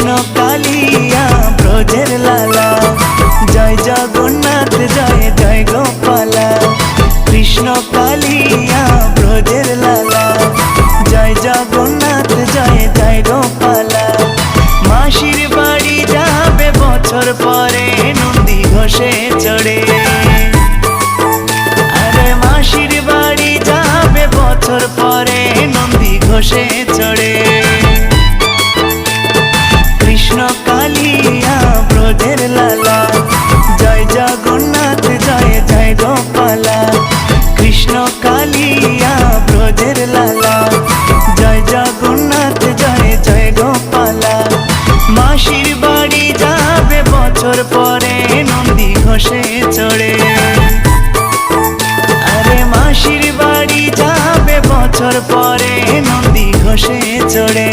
কৃষ্ণ কালিয়া ব্রজের লালা, জয় জগন্নাথ জয় জয় গোপালা। কৃষ্ণ কালিয়া ব্রজের লালা, জয় জগন্নাথ জয় জয় গোপালা। মাসির বাড়ি যাবে বছর পরে নন্দী ঘোষে চড়ে, আরে মাসির বাড়ি যাবে বছর পরে নন্দী ঘোষে চড়ে। কৃষ্ণ কালিয়া ব্রজের লালা, জয় জগন্নাথ জয় জয় গোপালা। কৃষ্ণ কালিয়া ব্রজের লালা, জয় জগন্নাথ জয় জয় গোপালা। মাসির বাড়ি যাবে বছর পরে নন্দী ঘোষে চড়ে, আরে মাসির বাড়ি যাবে বছর পরে নন্দী ঘোষে চড়ে।